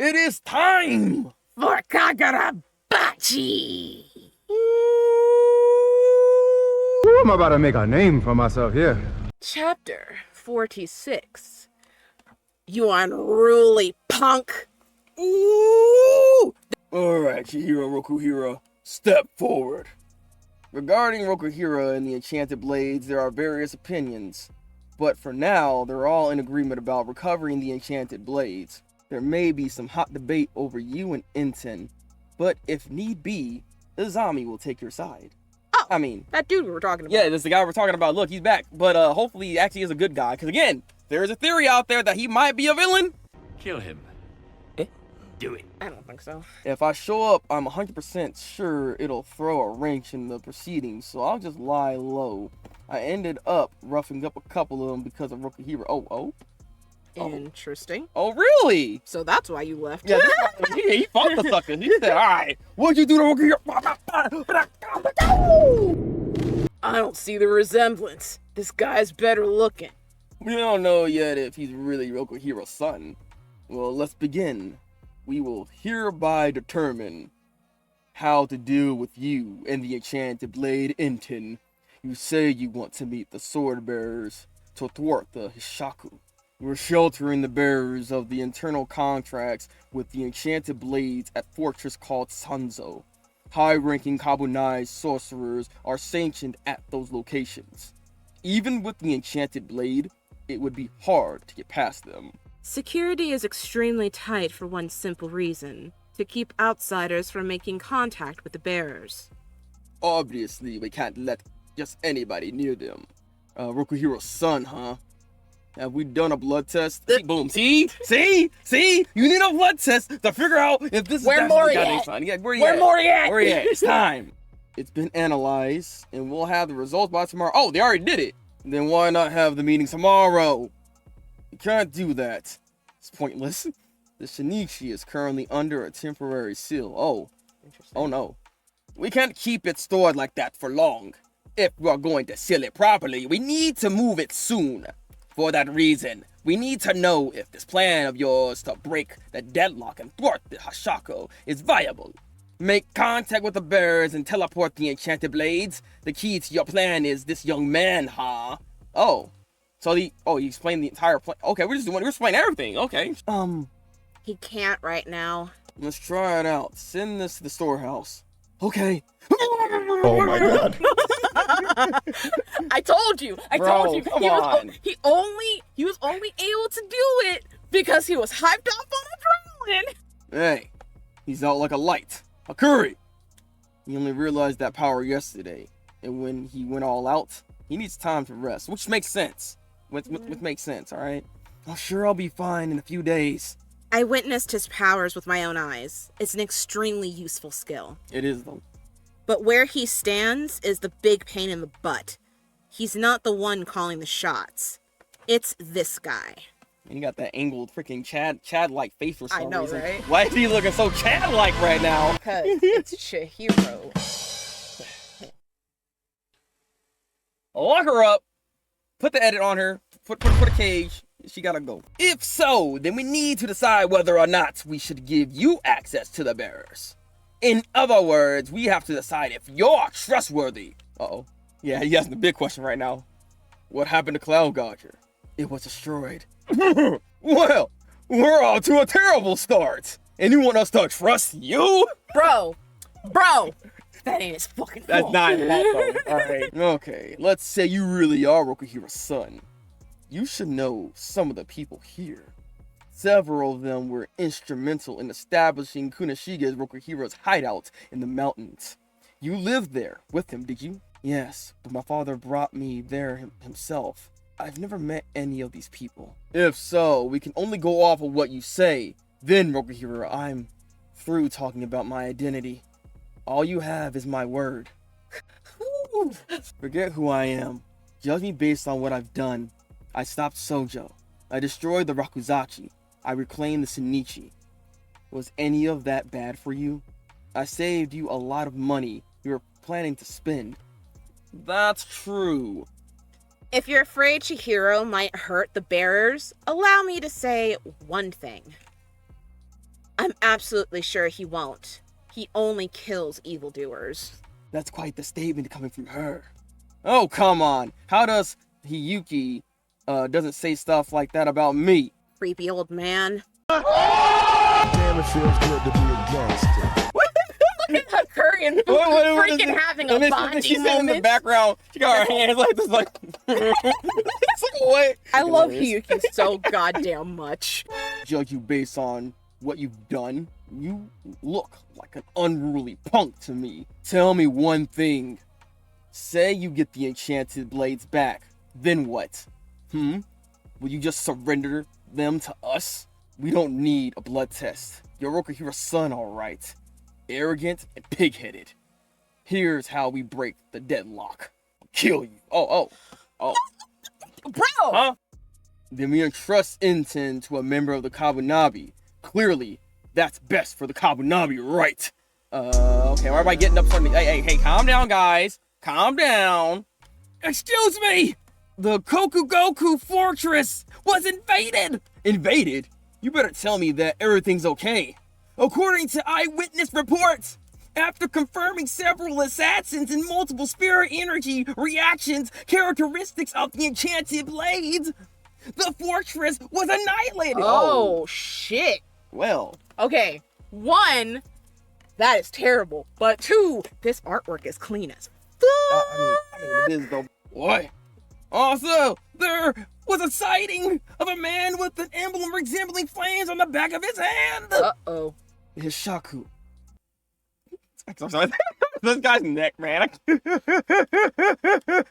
It is time for Kagurabachi! I'm about to make a name for myself here. Chapter 46. You unruly punk! Ooh! Alright, Chihiro Rokuhira, step forward. Regarding Rokuhira and the Enchanted Blades, there are various opinions. But for now, they're all in agreement about recovering the Enchanted Blades. There may be some hot debate over you and Enten, but if need be, Izami will take your side. Oh, I mean, that dude we were talking about. Yeah, this is the guy we're talking about. Look, he's back. But hopefully he actually is a good guy. Because again, there is a theory out there that he might be a villain. Kill him. Do it. I don't think so. If I show up, I'm 100% sure it'll throw a wrench in the proceedings, so I'll just lie low. I ended up roughing up a couple of them because of Rokuhira. Oh. Interesting. Oh, really? So that's why you left. Yeah, he fought the sucker. He said, alright, what'd you do to Rokuhira? I don't see the resemblance. This guy's better looking. We don't know yet if he's really Rokuhira's son. Well, let's begin. We will hereby determine how to deal with you and the Enchanted Blade Enten. You say you want to meet the sword bearers to thwart the Hishaku. We're sheltering the bearers of the internal contracts with the Enchanted Blades at fortress called Sanzo. High-ranking Kabunai sorcerers are sanctioned at those locations. Even with the Enchanted Blade, it would be hard to get past them. Security is extremely tight for one simple reason: to keep outsiders from making contact with the bearers. Obviously, we can't let just anybody near them. Rokuhira's son, huh? Have we done a blood test? Boom. See? You need a blood test to figure out if this is Where actually the goddamn son. Yeah, where you at? Where you at? It's time. It's been analyzed, and we'll have the results by tomorrow. Oh, they already did it. Then why not have the meeting tomorrow? You can't do that. It's pointless. The Shinichi is currently under a temporary seal. Oh no. We can't keep it stored like that for long. If we're going to seal it properly, we need to move it soon. For that reason, we need to know if this plan of yours to break the deadlock and thwart the Hashako is viable. Make contact with the bearers and teleport the Enchanted Blades. The key to your plan is this young man, huh? Oh. So he explained the entire plan. Okay, we're explaining everything. Okay. He can't right now. Let's try it out. Send this to the storehouse. Okay. Oh my god. I told you. Come on. He was only able to do it because he was hyped up on adrenaline. Hey, he's out like a light. A curry. He only realized that power yesterday. And when he went all out, he needs time to rest, which makes sense. Which makes sense, alright? I'm sure I'll be fine in a few days. I witnessed his powers with my own eyes. It's an extremely useful skill. It is, though. But where he stands is the big pain in the butt. He's not the one calling the shots. It's this guy. And he got that angled freaking Chad-like face for some reason. Right? Why is he looking so Chad-like right now? Because it's Chihiro. Lock her up. Put the edit on her. Put a cage. She gotta go. If so, then we need to decide whether or not we should give you access to the bearers. In other words, we have to decide if you're trustworthy. Uh-oh. Yeah, he asking the big question right now. What happened to Cloud Gouger? It was destroyed. Well, we're off to a terrible start. And you want us to trust you? Bro. That ain't his fucking fault. That's not that though. Alright. Okay, let's say you really are Rokuhira's son. You should know some of the people here. Several of them were instrumental in establishing Kunishige as Rokuhira's hideout in the mountains. You lived there with him, did you? Yes, but my father brought me there himself. I've never met any of these people. If so, we can only go off of what you say. Then, Rokuhira, I'm through talking about my identity. All you have is my word. Forget who I am. Judge me based on what I've done. I stopped Sojo. I destroyed the Rakuzachi. I reclaimed the Shinichi. Was any of that bad for you? I saved you a lot of money you were planning to spend. That's true. If you're afraid Chihiro might hurt the bearers, allow me to say one thing. I'm absolutely sure he won't. He only kills evildoers. That's quite the statement coming from her. Oh, come on. How does Hiyuki doesn't say stuff like that about me? Creepy old man. Damn, it feels good to be a gangster. Curry and What is freaking it? having And a then bonding she's in the moment. background. She got her hands like this, like. It's like, what? I love Hiyuki so goddamn much. Judge you based on what you've done. You look like an unruly punk to me. Tell me one thing. Say you get the enchanted blades back. Then what? Will you just surrender them to us? We don't need a blood test. You're Rokuhira's son, alright. Arrogant and pig-headed. Here's how we break the deadlock. I'll kill you. Oh. Bro! Huh? Then we entrust Inten to a member of the Kabunabi. Clearly, that's best for the Kabunabi, right? Okay, why am I getting up suddenly? Hey, calm down, guys. Calm down. Excuse me! The Kokugoku fortress was invaded! Invaded? You better tell me that everything's okay. According to eyewitness reports, after confirming several assassins and multiple spirit energy reactions characteristics of the enchanted blades, the fortress was annihilated. Oh, shit. Well. Okay, 1, that is terrible. But 2, this artwork is clean as fuck. I mean, it is though. What? Also, there was a sighting of a man with an emblem resembling flames on the back of his hand. Uh-oh. His shaku. I'm sorry. This guy's neck, man.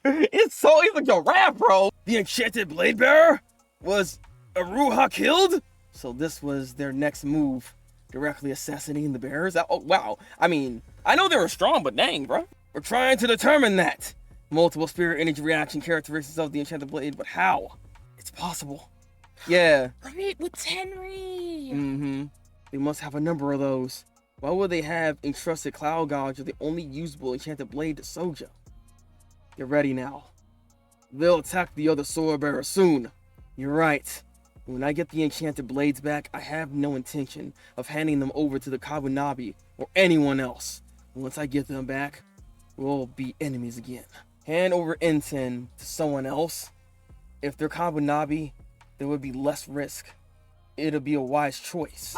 It's like a rap, bro. The enchanted blade bearer was Aruha killed? So this was their next move, directly assassinating the bearers? Oh, wow. I mean, I know they were strong, but dang, bro. We're trying to determine that. Multiple spirit energy reaction characteristics of the enchanted blade, but how? It's possible. Yeah. Right, with Henry. They must have a number of those. Why would they have entrusted Cloud Gouge with the only usable enchanted blade to Soja? Get ready now. They'll attack the other sword bearer soon. You're right. When I get the enchanted blades back, I have no intention of handing them over to the Kabunabi or anyone else. Once I get them back, we'll be enemies again. Hand over Inten to someone else. If they're Kabunabi, there would be less risk. It'll be a wise choice.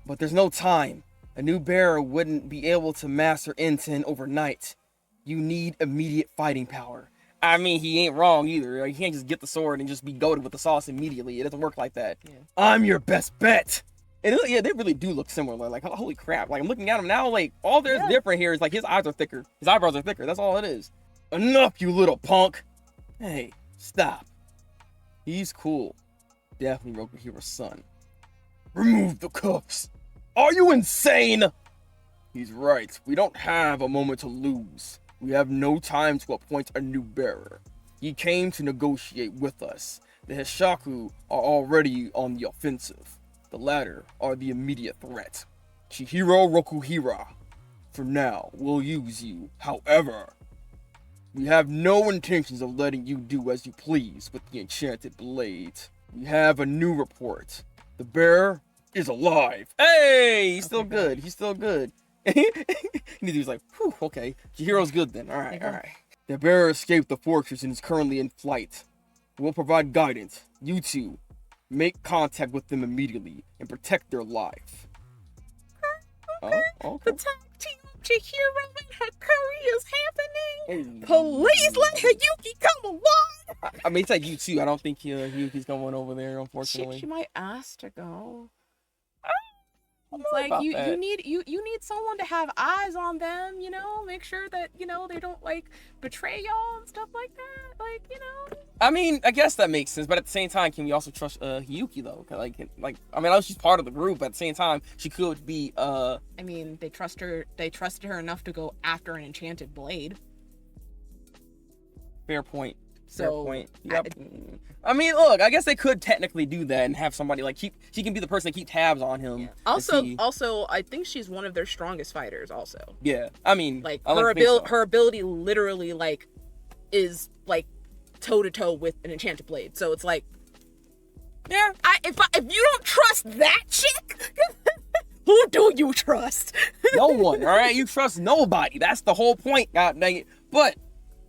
But there's no time. A new bearer wouldn't be able to master Inten overnight. You need immediate fighting power. I mean, he ain't wrong either. You can't just get the sword and just be goated with the sauce immediately. It doesn't work like that. Yeah. I'm your best bet. And yeah, they really do look similar. Like, holy crap. Like, I'm looking at him now, like, all there's different here is, like, his eyes are thicker. His eyebrows are thicker. That's all it is. Enough, you little punk. Hey, stop. He's cool. Definitely Rokuhira's son. Remove the cuffs. Are you insane? He's right. We don't have a moment to lose. We have no time to appoint a new bearer. He came to negotiate with us. The Hishaku are already on the offensive. The latter are the immediate threat. Chihiro Rokuhira. For now, we'll use you. However, we have no intentions of letting you do as you please with the enchanted blades. We have a new report. The bearer is alive. Hey, he's still good. He's still good. He was like, whew, okay. Chihiro's good then. All right. The bearer escaped the fortress and is currently in flight. We'll provide guidance. You two, make contact with them immediately and protect their life. Okay. Oh, okay. The tag team of Chihiro and Hakuri is happening. Please let Hiyuki come along. I mean, it's like you too. I don't think Hiyuki's going over there, unfortunately. She might ask to go. It's like you need someone to have eyes on them, you know, make sure that, you know, they don't like betray y'all and stuff like that. Like, you know. I mean, I guess that makes sense, but at the same time, can we also trust Hiyuki though? Like I mean, I know she's part of the group, but at the same time, she could be I mean, they trusted her enough to go after an enchanted blade. Fair point. So, Yep. I mean, look, I guess they could technically do that and have somebody like she can be the person that keep tabs on him. Yeah. Also, I think she's one of their strongest fighters. Also, yeah. I mean, like I her ability literally like is like toe to toe with an enchanted blade. So it's like, yeah. If you don't trust that chick, who do you trust? No one, all right? You trust nobody. That's the whole point, god dang it. But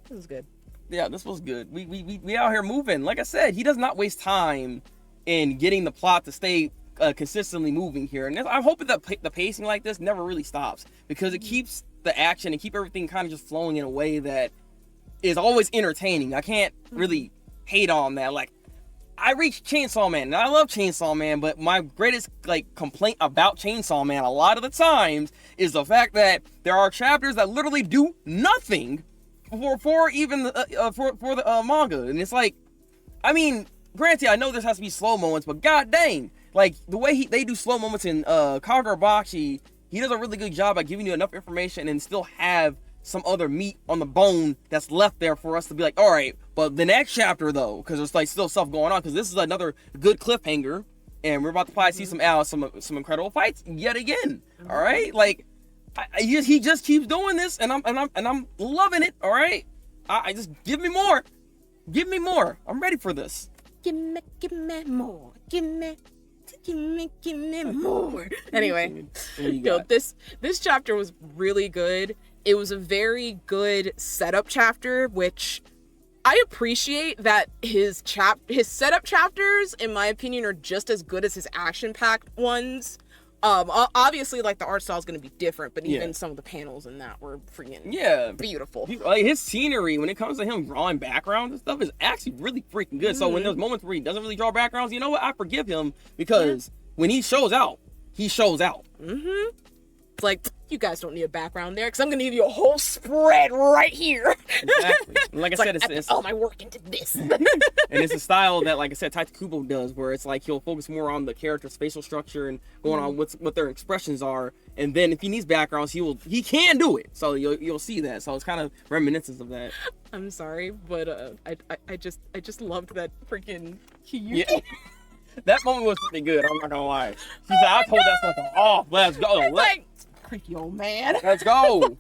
This is good. yeah, this was good. We out here moving. Like I said, he does not waste time in getting the plot to stay consistently moving here. And I'm hoping that the pacing like this never really stops, because it keeps the action and keep everything kind of just flowing in a way that is always entertaining. I can't really hate on that. Like, I reached Chainsaw Man, and I love Chainsaw Man, but my greatest complaint about Chainsaw Man a lot of the times is the fact that there are chapters that literally do nothing for even the manga, and it's like, I mean, granted, I know this has to be slow moments, but god dang, like the way they do slow moments in Kagurabachi, he does a really good job at giving you enough information and still have some other meat on the bone that's left there for us to be like, all right, but the next chapter though, because there's like still stuff going on, because this is another good cliffhanger, and we're about to probably see some incredible fights yet again. All right, like he just keeps doing this, and I'm loving it. All right, I just give me more. I'm ready for this. Give me more. Give me more. Anyway, this chapter was really good. It was a very good setup chapter, which I appreciate that his setup chapters, in my opinion, are just as good as his action-packed ones. Obviously, like, the art style is going to be different, but even some of the panels in that were freaking beautiful. Like, his scenery, when it comes to him drawing backgrounds and stuff, is actually really freaking good. So when there's moments where he doesn't really draw backgrounds, you know what? I forgive him, because when he shows out, he shows out. It's like, you guys don't need a background there, because I'm going to give you a whole spread right here. Exactly. Like I said, it's all my work into this. And it's a style that, like I said, Takeru does, where it's like he'll focus more on the character's facial structure and going on what their expressions are, and then if he needs backgrounds, he can do it. So you'll see that. So it's kind of reminiscence of that. I'm sorry, but I just loved that freaking Yeah. That moment was pretty good. I'm not gonna lie. She said, "I told that sucker off. Let's go. It's like, creepy old man. Let's go."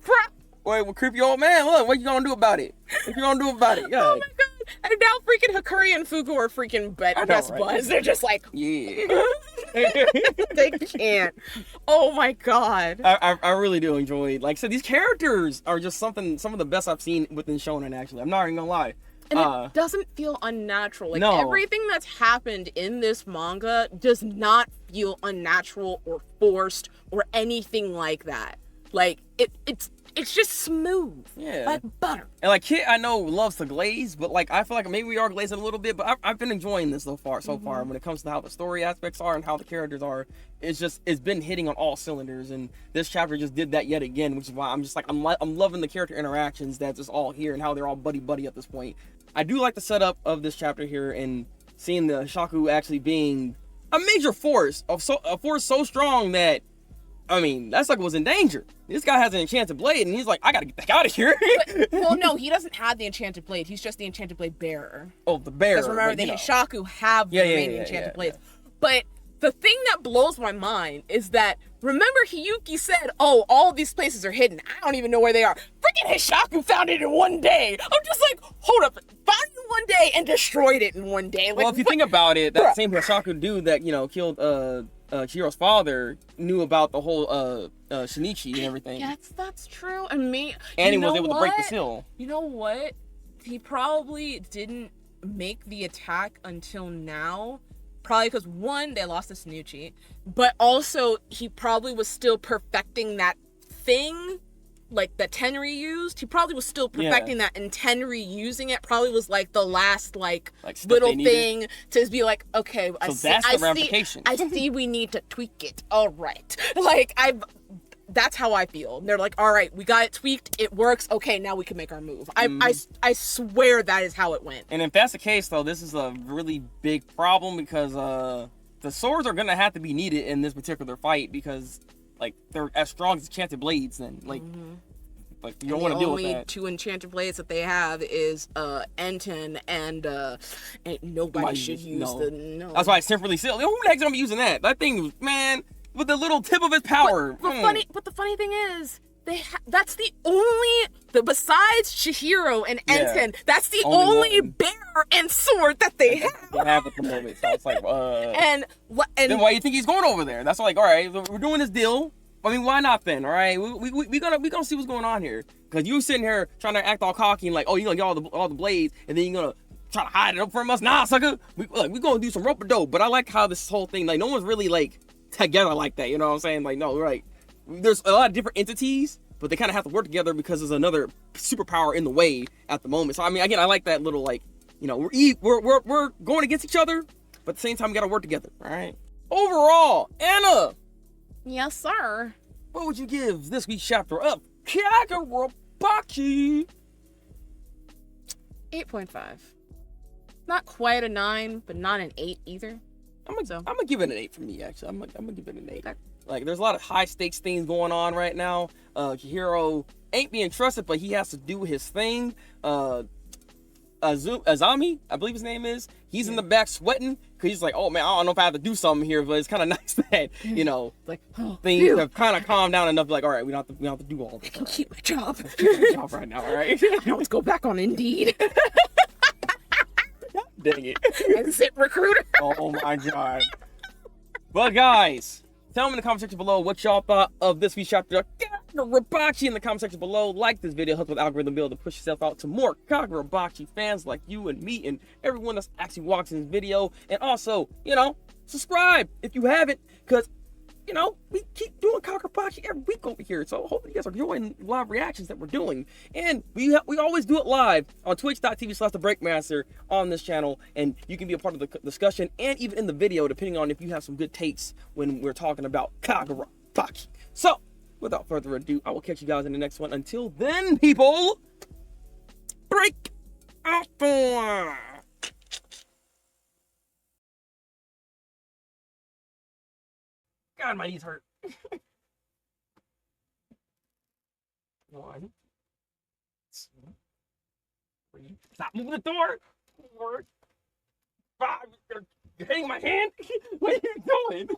Wait, well, creepy old man. Look, what you gonna do about it? What you gonna do about it? Oh my god! And now freaking Hakuri and Fuku are freaking best buds. They're just like, yeah. They can't. Oh my god. I really do enjoy. Like I said, these characters are just some of the best I've seen within Shonen. Actually, I'm not even gonna lie. And it doesn't feel unnatural. Like, no. Everything that's happened in this manga does not feel unnatural or forced or anything like that. Like, it's just smooth. Yeah. Like butter. And like, Kit, I know, loves to glaze, but like, I feel like maybe we are glazing a little bit, but I've been enjoying this so far when it comes to how the story aspects are and how the characters are. It's been hitting on all cylinders, and this chapter just did that yet again, which is why I'm just like, I'm loving the character interactions that's just all here and how they're all buddy at this point. I do like the setup of this chapter here, and seeing the Shaku actually being a major force, a force so strong that, I mean, that sucker was in danger. This guy has an enchanted blade, and he's like, I gotta get back out of here. Well, no, he doesn't have the enchanted blade. He's just the enchanted blade bearer. Oh, the bearer. Because remember, the Shaku have the remaining enchanted blades. But the thing that blows my mind is that, remember Hiyuki said, oh, all of these places are hidden. I don't even know where they are. Freaking Hishaku found it in one day. I'm just like, hold up. Found it in one day and destroyed it in one day. Like, well, if you think about it, that same Hishaku dude that, killed Chihiro's father knew about the whole Shinichi and everything. Yes, that's true. And he was able to break the seal. You know what? He probably didn't make the attack until now. Probably because, one, they lost to Shinichi, but also he probably was still perfecting that thing, like that Tenri used. He probably was still perfecting that, and Tenri using it probably was like the last little thing to be like, okay, I see we need to tweak it. All right, that's how I feel. And they're like, all right, we got it tweaked. It works. Okay, now we can make our move. I swear that is how it went. And if that's the case, though, this is a really big problem, because the swords are going to have to be needed in this particular fight, because, they're as strong as enchanted blades. Then, you don't want to deal with that. The only two enchanted blades that they have is Enten and nobody should use the... That's why it's temporarily sealed. Who the heck's going to be using that? That thing, man... with the little tip of its power. But the funny thing is, That's the only besides Chihiro and Yeah. Enten, that's the Only only one. bear and sword that they have. They have at the moment. So it's like, And then why you think he's going over there? That's like, all right, we're doing this deal. I mean, why not then? All right, we gonna see what's going on here. Cause you sitting here trying to act all cocky and like, oh, you gonna get all the blades, and then you're gonna try to hide it up from us. Nah, sucker. We gonna do some rope a dope. But I like how this whole thing, like, no one's really like together like that. You know what I'm saying? Like, no, right. There's a lot of different entities, but they kind of have to work together because there's another superpower in the way at the moment. So I mean, again, I like that little, like, you know, we're going against each other, but at the same time we gotta work together. All right. Overall, Anna, yes, sir. what would you give this week's chapter of Kagurabachi? 8.5. Not quite a 9, but not an 8 either. I'm gonna give it an 8 for me, actually. I'm gonna give it an 8. Like, there's a lot of high stakes things going on right now. Chihiro ain't being trusted, but he has to do his thing. Azami, I believe his name is. He's in the back sweating because he's like, oh man, I don't know if I have to do something here, but it's kind of nice that, you know, Like, things have kind of calmed down enough. Like, all right, we don't have to do all this. I can keep my job. Job right now, all right? Let's go back on Indeed. Dang it. Exit recruiter. Oh my god. But guys, tell me in the comment section below what y'all thought of this week's chapter of Kagurabachi in the comment section below. Like this video, help with the algorithm build to push yourself out to more Kagurabachi fans like you and me and everyone that's actually watching this video. And also, you know, subscribe if you haven't, because, you know, we keep doing Kagurabachi every week over here. So hopefully you guys are enjoying the live reactions that we're doing. And we always do it live on twitch.tv/Thabreakmaster on this channel. And you can be a part of the discussion and even in the video, depending on if you have some good takes when we're talking about Kagurabachi. So, without further ado, I will catch you guys in the next one. Until then, people, break out for... God, my knees hurt. 1, 2, 3. Stop moving the door. 4, 5. You're hitting my hand. What are you doing?